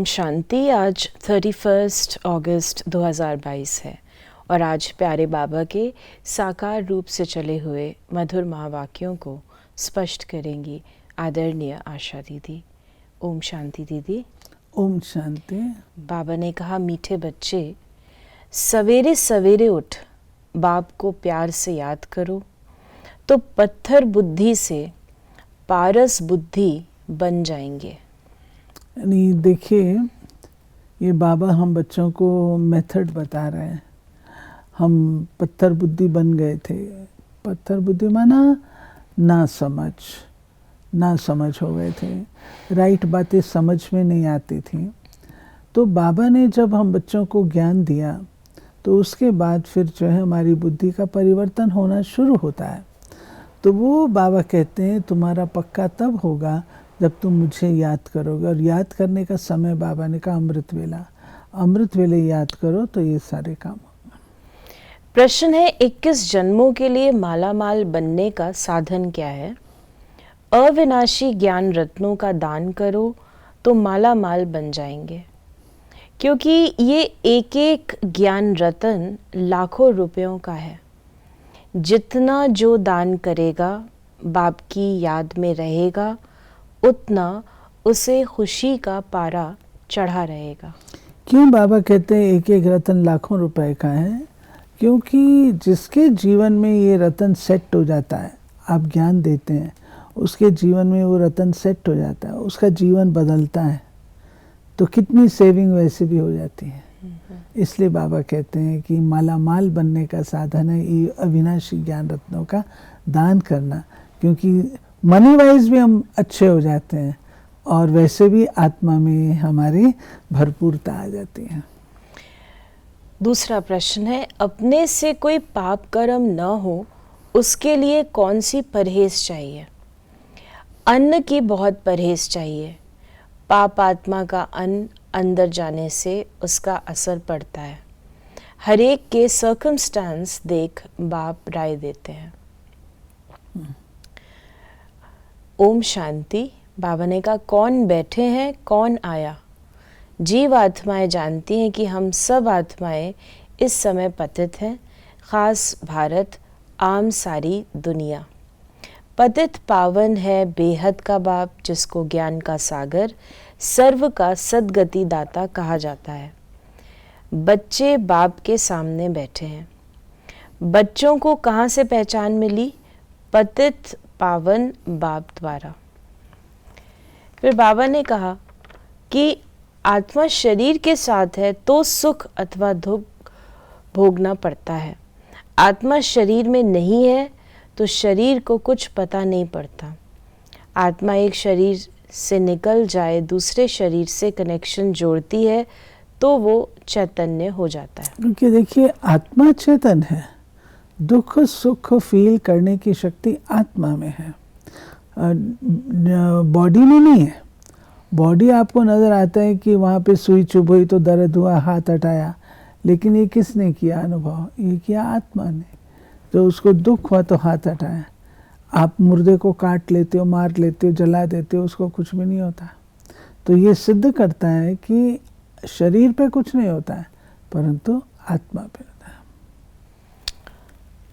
शांति। आज 31 अगस्त 2022 है और आज प्यारे बाबा के साकार रूप से चले हुए मधुर महावाक्यों को स्पष्ट करेंगी आदरणीय आशा दीदी। ओम शांति दीदी। ओम शांति। बाबा ने कहा, मीठे बच्चे, सवेरे सवेरे उठ बाप को प्यार से याद करो तो पत्थर बुद्धि से पारस बुद्धि बन जाएंगे। यानी देखिए, ये बाबा हम बच्चों को मेथड बता रहे हैं। हम पत्थर बुद्धि बन गए थे। पत्थर बुद्धि माना ना समझ हो गए थे, राइट बातें समझ में नहीं आती थी। तो बाबा ने जब हम बच्चों को ज्ञान दिया तो उसके बाद फिर जो है हमारी बुद्धि का परिवर्तन होना शुरू होता है। तो वो बाबा कहते हैं तुम्हारा पक्का तब होगा जब तुम मुझे याद करोगे। और याद करने का समय बाबा ने कहा अमृत वेले याद करो तो ये सारे काम होंगे। प्रश्न है, 21 जन्मों के लिए मालामाल बनने का साधन क्या है? अविनाशी ज्ञान रत्नों का दान करो तो मालामाल बन जाएंगे, क्योंकि ये एक एक ज्ञान रत्न लाखों रुपयों का है। जितना जो दान करेगा, बाप की याद में रहेगा, उतना उसे खुशी का पारा चढ़ा रहेगा। क्यों बाबा कहते हैं एक एक रतन लाखों रुपए का है? क्योंकि जिसके जीवन में ये रतन सेट हो जाता है, आप ज्ञान देते हैं, उसके जीवन में वो रतन सेट हो जाता है, उसका जीवन बदलता है, तो कितनी सेविंग वैसे भी हो जाती है। इसलिए बाबा कहते हैं कि मालामाल बनने का साधन है ये अविनाशी ज्ञान रत्नों का दान करना, क्योंकि मनी वाइज भी हम अच्छे हो जाते हैं और वैसे भी आत्मा में हमारी भरपूरता आ जाती है। दूसरा प्रश्न है, अपने से कोई पाप कर्म न हो उसके लिए कौन सी परहेज चाहिए? अन्न की बहुत परहेज चाहिए। पाप आत्मा का अन्न अंदर जाने से उसका असर पड़ता है। हर एक के सर्कमस्टांस देख बाप राय देते हैं। ओम शांति। बाबा ने कहा, कौन बैठे हैं, कौन आया? जीव आत्माएं जानती हैं कि हम सब आत्माएं इस समय पतित हैं, खास भारत, आम सारी दुनिया। पतित पावन है बेहद का बाप, जिसको ज्ञान का सागर, सर्व का सद्गति दाता कहा जाता है। बच्चे बाप के सामने बैठे हैं। बच्चों को कहाँ से पहचान मिली? पतित पावन बाप द्वारा। फिर बाबा ने कहा कि आत्मा शरीर के साथ है तो सुख अथवा दुख भोगना पड़ता है। आत्मा शरीर में नहीं है तो शरीर को कुछ पता नहीं पड़ता। आत्मा एक शरीर से निकल जाए, दूसरे शरीर से कनेक्शन जोड़ती है तो वो चैतन्य हो जाता है। क्योंकि देखिए, आत्मा चेतन है, दुख सुख फील करने की शक्ति आत्मा में है, बॉडी में नहीं है। बॉडी आपको नज़र आता है कि वहाँ पे सुई चुभ हुई तो दर्द हुआ, हाथ हटाया, लेकिन ये किसने किया अनुभव? ये किया आत्मा ने। तो उसको दुख हुआ तो हाथ हटाया। आप मुर्दे को काट लेते हो, मार लेते हो, जला देते हो, उसको कुछ भी नहीं होता। तो ये सिद्ध करता है कि शरीर पे कुछ नहीं होता है, परंतु आत्मा पे होता है।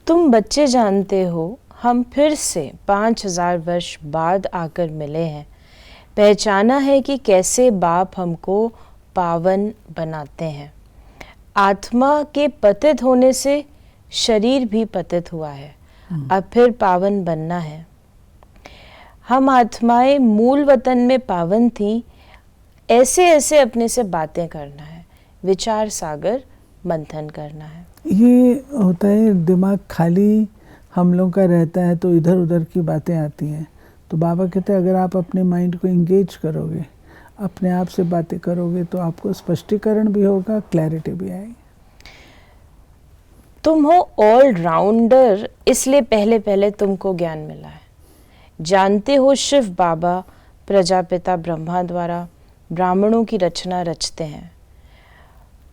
तुम बच्चे जानते हो, हम फिर से 5000 वर्ष बाद आकर मिले हैं। पहचाना है कि कैसे बाप हमको पावन बनाते हैं। आत्मा के पतित होने से शरीर भी पतित हुआ है, अब फिर पावन बनना है। हम आत्माएं मूल वतन में पावन थीं, ऐसे ऐसे अपने से बातें करना है, विचार सागर मंथन करना है। ये होता है, दिमाग खाली हम लोगों का रहता है तो इधर उधर की बातें आती हैं। तो बाबा कहते हैं अगर आप अपने माइंड को इंगेज करोगे, अपने आप से बातें करोगे, तो आपको स्पष्टीकरण भी होगा, क्लैरिटी भी आएगी। तुम हो ऑलराउंडर, इसलिए पहले पहले तुमको ज्ञान मिला है। जानते हो शिव बाबा प्रजापिता ब्रह्मा द्वारा ब्राह्मणों की रचना रचते हैं।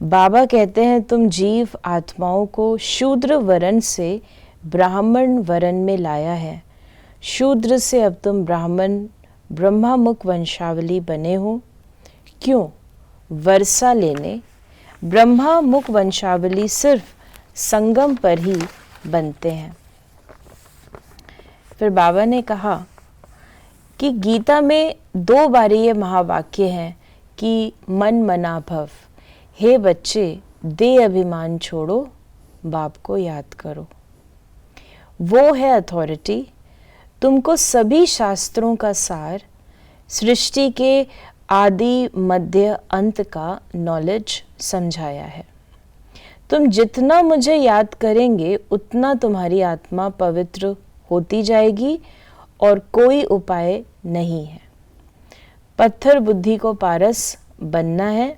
बाबा कहते हैं तुम जीव आत्माओं को शूद्र वरण से ब्राह्मण वरण में लाया है। शूद्र से अब तुम ब्राह्मण ब्रह्मामुख वंशावली बने हो। क्यों? वर्षा लेने, ब्रह्मा मुख वंशावली सिर्फ संगम पर ही बनते हैं। फिर बाबा ने कहा कि गीता में 2 बार ये महावाक्य हैं कि मन मना भव। हे बच्चे, दे अभिमान छोड़ो, बाप को याद करो। वो है अथॉरिटी, तुमको सभी शास्त्रों का सार, सृष्टि के आदि मध्य अंत का नॉलेज समझाया है। तुम जितना मुझे याद करेंगे उतना तुम्हारी आत्मा पवित्र होती जाएगी और कोई उपाय नहीं है। पत्थर बुद्धि को पारस बनना है,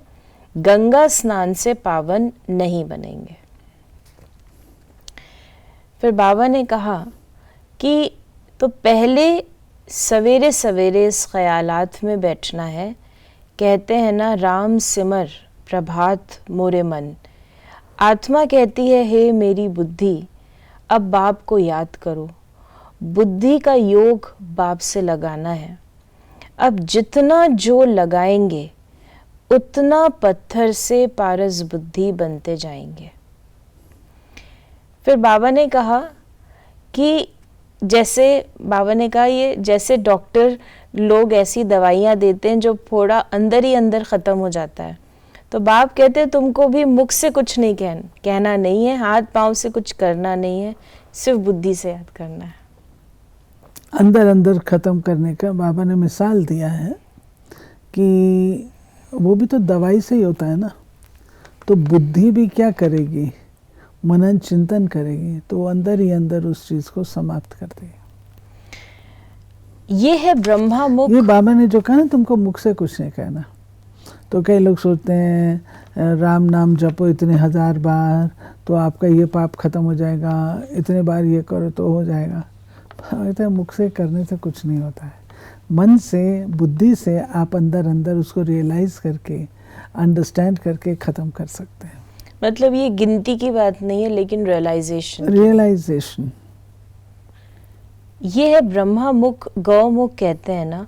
गंगा स्नान से पावन नहीं बनेंगे। फिर बाबा ने कहा कि तो पहले सवेरे सवेरे इस ख्यालात में बैठना है। कहते हैं ना, राम सिमर प्रभात मोरे मन। आत्मा कहती है, हे मेरी बुद्धि, अब बाप को याद करो। बुद्धि का योग बाप से लगाना है। अब जितना जो लगाएंगे उतना पत्थर से पारस बुद्धि बनते जाएंगे। फिर बाबा ने कहा कि जैसे बाबा ने कहा ये जैसे डॉक्टर लोग ऐसी दवाइयाँ देते हैं जो थोड़ा अंदर ही अंदर ख़त्म हो जाता है, तो बाप कहते हैं तुमको भी मुख से कुछ नहीं कहना नहीं है, हाथ पांव से कुछ करना नहीं है, सिर्फ बुद्धि से याद करना है। अंदर अंदर ख़त्म करने का बाबा ने मिसाल दिया है कि वो भी तो दवाई से ही होता है ना। तो बुद्धि भी क्या करेगी, मनन चिंतन करेगी, तो वो अंदर ही अंदर उस चीज़ को समाप्त कर देगी। ये है ब्रह्मा मुख। ये बाबा ने जो कहा ना, तुमको मुख से कुछ नहीं कहना। तो कई लोग सोचते हैं राम नाम जपो इतने 1000 बार तो आपका ये पाप खत्म हो जाएगा, इतने बार ये करो तो हो जाएगा। तो मुख से करने से कुछ नहीं होता है। मन से, बुद्धि से आप अंदर अंदर उसको रियलाइज करके, अंडरस्टैंड करके ख़त्म कर सकते हैं। मतलब ये गिनती की बात नहीं है, लेकिन रियलाइजेशन। ये है ब्रह्मा मुख। गौ मुख कहते हैं ना,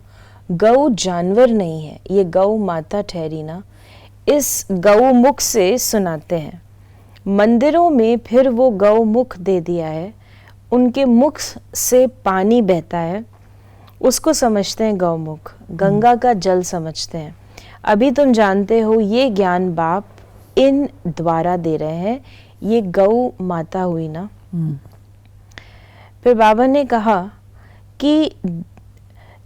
गौ जानवर नहीं है, ये गौ माता ठहरी ना। इस गौ मुख से सुनाते हैं। मंदिरों में फिर वो गौ मुख दे दिया है, उनके मुख से पानी बहता है, उसको समझते हैं गौमुख। गंगा का जल समझते हैं। अभी तुम जानते हो ये ज्ञान बाप इन द्वारा दे रहे हैं, ये गौ माता हुई ना। फिर बाबा ने कहा कि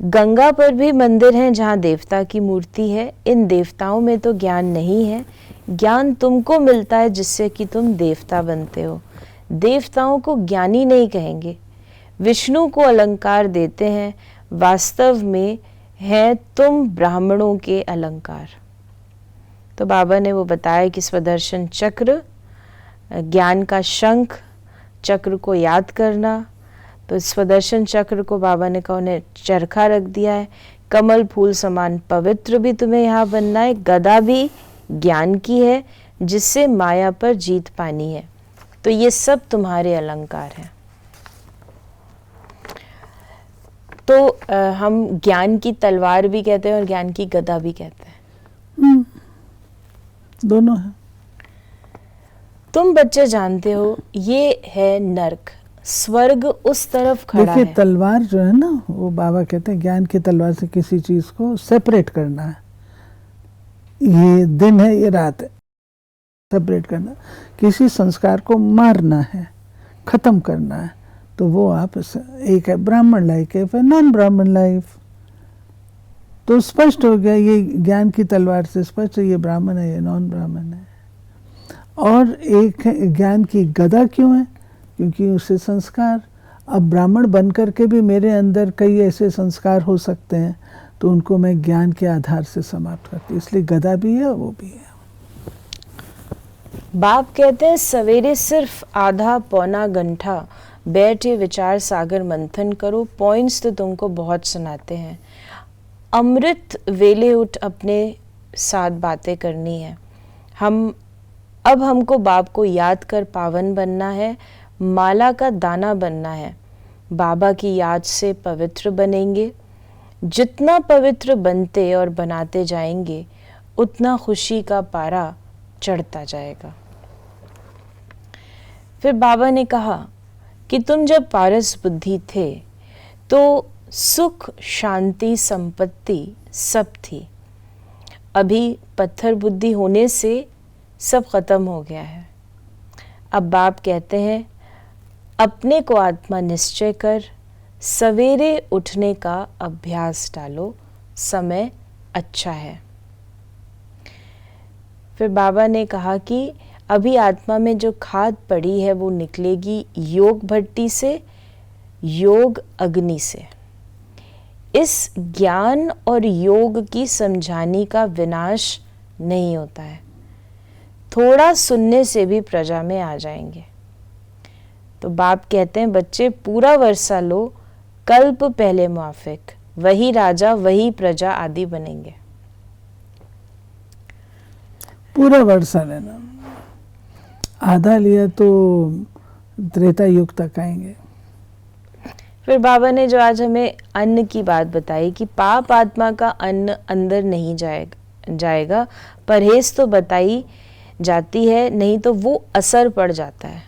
गंगा पर भी मंदिर हैं जहाँ देवता की मूर्ति है। इन देवताओं में तो ज्ञान नहीं है, ज्ञान तुमको मिलता है जिससे कि तुम देवता बनते हो। देवताओं को ज्ञानी नहीं कहेंगे। विष्णु को अलंकार देते हैं, वास्तव में हैं तुम ब्राह्मणों के अलंकार। तो बाबा ने वो बताया कि स्वदर्शन चक्र, ज्ञान का शंख, चक्र को याद करना। तो स्वदर्शन चक्र को बाबा ने कहा उन्हें चरखा रख दिया है। कमल फूल समान पवित्र भी तुम्हें यहाँ बनना है। गदा भी ज्ञान की है जिससे माया पर जीत पानी है। तो ये सब तुम्हारे अलंकार हैं। तो हम ज्ञान की तलवार भी कहते हैं और ज्ञान की गदा भी कहते हैं। दोनों है। तुम बच्चे जानते हो ये है नर्क, स्वर्ग उस तरफ खड़ा है। देखिए तलवार जो है ना, वो बाबा कहते हैं ज्ञान की तलवार से किसी चीज को सेपरेट करना है। ये दिन है, ये रात है, सेपरेट करना। किसी संस्कार को मारना है, खत्म करना है, तो वो आप एक है ब्राह्मण लाइफ, एक है नॉन ब्राह्मण लाइफ। तो स्पष्ट हो गया, ये ज्ञान की तलवार से स्पष्ट है, ये ब्राह्मण है, ये नॉन ब्राह्मण है। और एक है ज्ञान की गदा। क्यों है? क्योंकि उससे संस्कार, अब ब्राह्मण बनकर के भी मेरे अंदर कई ऐसे संस्कार हो सकते हैं, तो उनको मैं ज्ञान के आधार से समाप्त करती हूँ। इसलिए गदा भी है, वो भी है। बाप कहते हैं सवेरे सिर्फ आधा पौना घंटा बैठे विचार सागर मंथन करो। पॉइंट्स तो तुमको बहुत सुनाते हैं। अमृत वेले उठ अपने साथ बातें करनी है। अब हमको बाप को याद कर पावन बनना है, माला का दाना बनना है। बाबा की याद से पवित्र बनेंगे। जितना पवित्र बनते और बनाते जाएंगे उतना खुशी का पारा चढ़ता जाएगा। फिर बाबा ने कहा कि तुम जब पारस बुद्धि थे तो सुख, शांति, संपत्ति सब थी। अभी पत्थर बुद्धि होने से सब खत्म हो गया है। अब बाप कहते हैं अपने को आत्मा निश्चय कर सवेरे उठने का अभ्यास डालो, समय अच्छा है। फिर बाबा ने कहा कि अभी आत्मा में जो खाद पड़ी है वो निकलेगी योग भट्टी से, योग अग्नि से। इस ज्ञान और योग की समझानी का विनाश नहीं होता है, थोड़ा सुनने से भी प्रजा में आ जाएंगे। तो बाप कहते हैं बच्चे पूरा वर्षा लो, कल्प पहले मुआफिक, वही राजा वही प्रजा आदि बनेंगे। पूरा वर्षा लेना, आधा लिया तो त्रेता युग तक आएंगे। फिर बाबा ने जो आज हमें अन्न की बात बताई कि पाप आत्मा का अन्न अंदर नहीं जाएगा, परहेज तो बताई जाती है, नहीं तो वो असर पड़ जाता है।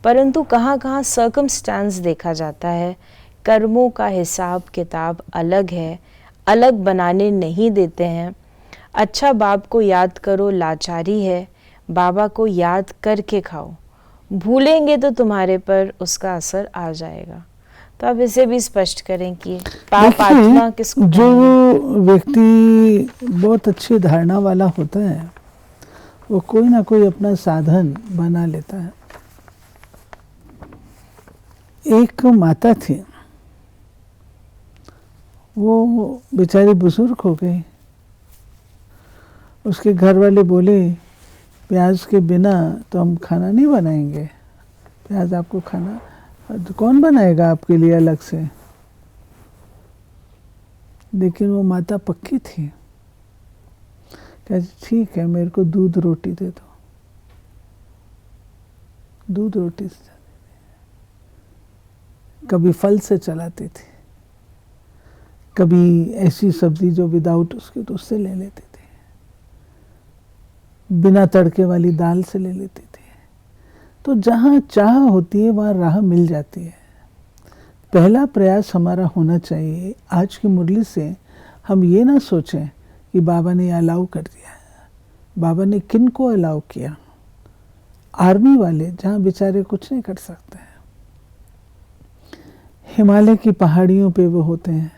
परंतु कहाँ कहाँ सर्कमस्टांस देखा जाता है, कर्मों का हिसाब किताब अलग है, अलग बनाने नहीं देते हैं। अच्छा बाप को याद करो, लाचारी है, बाबा को याद करके खाओ, भूलेंगे तो तुम्हारे पर उसका असर आ जाएगा। तो आप इसे भी स्पष्ट करें कि पाप आत्मा किसको, जो व्यक्ति बहुत अच्छी धारणा वाला होता है वो कोई ना कोई अपना साधन बना लेता है। एक माता थी, वो बेचारी बुजुर्ग हो गई। उसके घर वाले बोले प्याज के बिना तो हम खाना नहीं बनाएंगे, प्याज आपको खाना, तो कौन बनाएगा आपके लिए अलग से। लेकिन वो माता पक्की थी, कहती ठीक है मेरे को दूध रोटी दे दो, दूध रोटी से कभी फल से चलाती थी, कभी ऐसी सब्जी जो विदाउट उसके तो उससे ले लेती थी, बिना तड़के वाली दाल से ले लेती थी। तो जहाँ चाह होती है वहाँ राह मिल जाती है। पहला प्रयास हमारा होना चाहिए आज की मुरली से, हम ये ना सोचें कि बाबा ने अलाउ कर दिया है। बाबा ने किन को अलाउ किया? आर्मी वाले, जहाँ बेचारे कुछ नहीं कर सकते हैं। हिमालय की पहाड़ियों पे वो होते हैं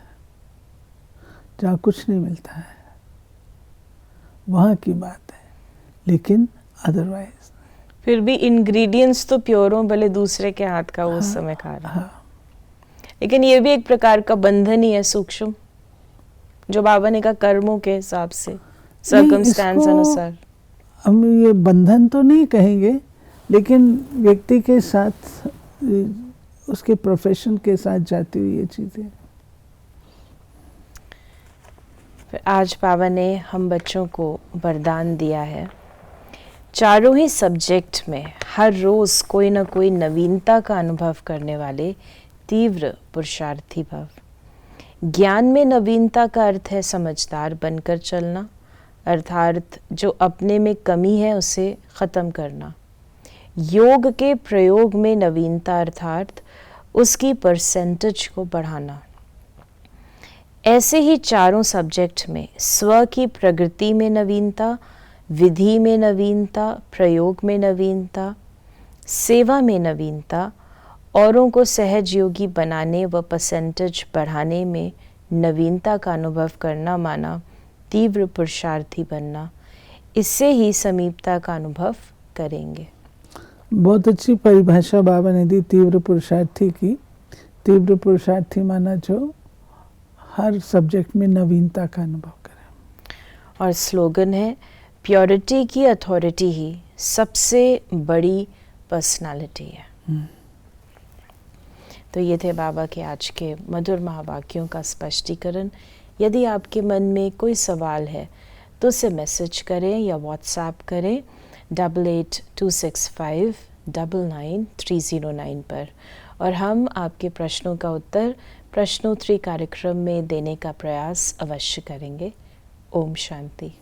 जहाँ कुछ नहीं मिलता है, वहाँ की बात है। लेकिन अदरवाइज फिर भी इंग्रेडिएंट्स तो प्योर हो, भले दूसरे के हाथ का वो उस समय खा रहा है। लेकिन ये भी एक प्रकार का बंधन ही है सूक्ष्म, जो बाबा ने कहा कर्मों के हिसाब से, सर्कमस्टेंस अनुसार। हम ये बंधन तो नहीं कहेंगे, लेकिन व्यक्ति के साथ, उसके प्रोफेशन के साथ जाती हुई ये चीज़ें। फिर आज बाबा ने हम बच्चों को वरदान दिया है, चारों ही सब्जेक्ट में हर रोज़ कोई ना कोई नवीनता का अनुभव करने वाले तीव्र पुरुषार्थी भव। ज्ञान में नवीनता का अर्थ है समझदार बनकर चलना, अर्थात जो अपने में कमी है उसे ख़त्म करना। योग के प्रयोग में नवीनता अर्थात उसकी परसेंटेज को बढ़ाना। ऐसे ही चारों सब्जेक्ट में स्व की प्रगति में नवीनता, विधि में नवीनता, प्रयोग में नवीनता, सेवा में नवीनता, औरों को सहज योगी बनाने व परसेंटेज बढ़ाने में नवीनता का अनुभव करना माना तीव्र पुरुषार्थी बनना। इससे ही समीपता का अनुभव करेंगे। बहुत अच्छी परिभाषा बाबा ने दी तीव्र पुरुषार्थी की। तीव्र पुरुषार्थी माना जो हर सब्जेक्ट में नवीनता का अनुभव करें। और स्लोगन है प्योरिटी की अथॉरिटी ही सबसे बड़ी पर्सनालिटी है। तो ये थे बाबा के आज के मधुर महावाक्यों का स्पष्टीकरण। यदि आपके मन में कोई सवाल है तो उसे मैसेज करें या व्हाट्सएप करें 8826599309 पर, और हम आपके प्रश्नों का उत्तर प्रश्नोत्तरी कार्यक्रम में देने का प्रयास अवश्य करेंगे। ओम शांति।